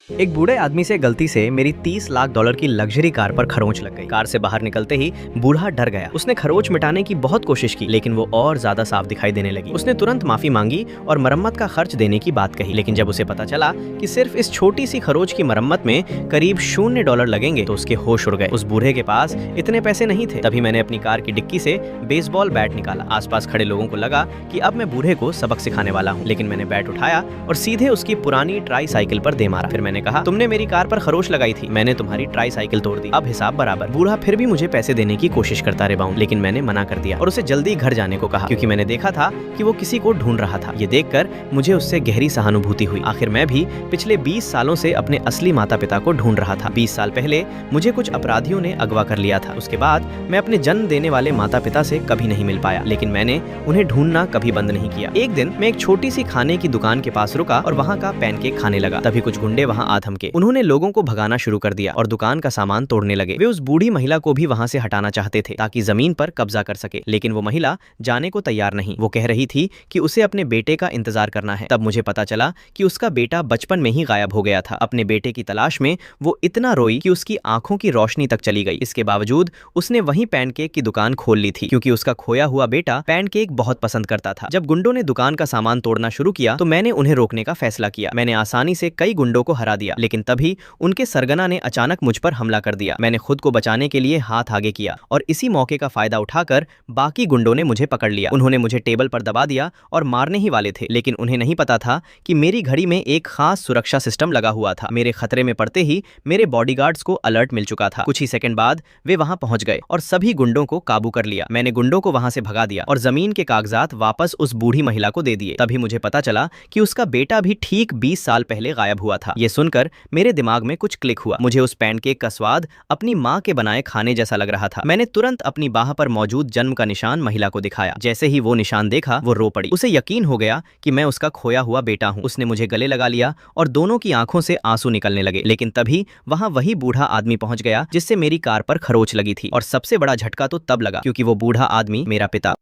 एक बूढ़े आदमी से गलती से मेरी 30 लाख डॉलर की लग्जरी कार पर खरोंच लग गई। कार से बाहर निकलते ही बूढ़ा डर गया। उसने खरोंच मिटाने की बहुत कोशिश की, लेकिन वो और ज्यादा साफ दिखाई देने लगी। उसने तुरंत माफी मांगी और मरम्मत का खर्च देने की बात कही, लेकिन जब उसे पता चला कि सिर्फ इस छोटी सी खरोंच की मरम्मत में करीब $0 लगेंगे तो उसके होश उड़ गए। उस बूढ़े के पास इतने पैसे नहीं थे। तभी मैंने अपनी कार की डिक्की से बेसबॉल बैट निकाला। आसपास खड़े लोगों को लगा कि अब मैं बूढ़े को सबक सिखाने वाला हूँ, लेकिन मैंने बैट उठाया और सीधे उसकी पुरानी ट्राई साइकिल पर दे मारा। फिर मैंने कहा, तुमने मेरी कार पर खरोंच लगाई थी, मैंने तुम्हारी ट्राई साइकिल तोड़ दी, अब हिसाब बराबर। बूढ़ा फिर भी मुझे पैसे देने की कोशिश करता रहा, लेकिन मैंने मना कर दिया और उसे जल्दी घर जाने को कहा, क्योंकि मैंने देखा था कि वो किसी को ढूंढ रहा था। ये देखकर मुझे उससे गहरी सहानुभूति हुई। आखिर मैं भी पिछले 20 सालों से अपने असली माता पिता को ढूंढ रहा था। 20 साल पहले मुझे कुछ अपराधियों ने अगवा कर लिया था। उसके बाद मैं अपने जन्म देने वाले माता पिता से कभी नहीं मिल पाया, लेकिन मैंने उन्हें ढूंढना कभी बंद नहीं किया। एक दिन मैं एक छोटी सी खाने की दुकान के पास रुका और वहाँ का पैनकेक खाने लगा। तभी कुछ गुंडे वहाँ आ थमके। उन्होंने लोगों को भगाना शुरू कर दिया और दुकान का सामान तोड़ने लगे। वे उस बूढ़ी महिला को भी वहाँ से हटाना चाहते थे ताकि जमीन पर कब्जा कर सके, लेकिन वो महिला जाने को तैयार नहीं। वो कह रही थी कि उसे अपने बेटे का इंतजार करना है। तब मुझे पता चला कि उसका बेटा बचपन में ही गायब हो गया था। अपने बेटे की तलाश में वो इतना रोई कि उसकी आंखों की रोशनी तक चली गई। इसके बावजूद उसने वहीं पैनकेक की दुकान खोल ली थी, क्योंकि उसका खोया हुआ बेटा पैनकेक बहुत पसंद करता था। जब गुंडों ने दुकान का सामान तोड़ना शुरू किया तो मैंने उन्हें रोकने का फैसला किया। मैंने आसानी से कई गुंडों को हरा दिया, लेकिन तभी उनके सरगना ने अचानक मुझ पर हमला कर दिया। मैंने खुद को बचाने के लिए हाथ आगे किया और इसी मौके का फायदा उठाकर बाकी गुंडों ने मुझे पकड़ लिया। उन्होंने मुझे टेबल पर दबा दिया और मारने ही वाले थे, लेकिन उन्हें नहीं पता था कि मेरी घड़ी में एक खास सुरक्षा सिस्टम लगा हुआ था। मेरे खतरे में पड़ते ही मेरे बॉडीगार्ड्स को अलर्ट मिल चुका था। कुछ ही सेकंड बाद वे वहां पहुंच गए और सभी गुंडों को काबू कर लिया। मैंने गुंडों को वहां से भगा दिया और जमीन के कागजात वापस उस बूढ़ी महिला को दे दिए। तभी मुझे पता चला कि उसका बेटा भी ठीक 20 साल पहले गायब हुआ था। ये सुनकर मेरे दिमाग में कुछ क्लिक हुआ। मुझे उस पैनकेक का स्वाद अपनी माँ के बनाए खाने जैसा लग रहा था। मैंने तुरंत अपनी बाह पर मौजूद जन्म का निशान महिला को दिखाया। जैसे ही वो निशान देखा, वो रो पड़ी। उसे यकीन हो गया कि मैं उसका खोया हुआ बेटा हूँ। उसने मुझे गले लगा लिया और दोनों की आंखों से आंसू निकलने लगे। लेकिन तभी वहां वही बूढ़ा आदमी पहुंच गया जिससे मेरी कार पर खरोंच लगी थी। और सबसे बड़ा झटका तो तब लगा क्योंकि वो बूढ़ा आदमी मेरा पिता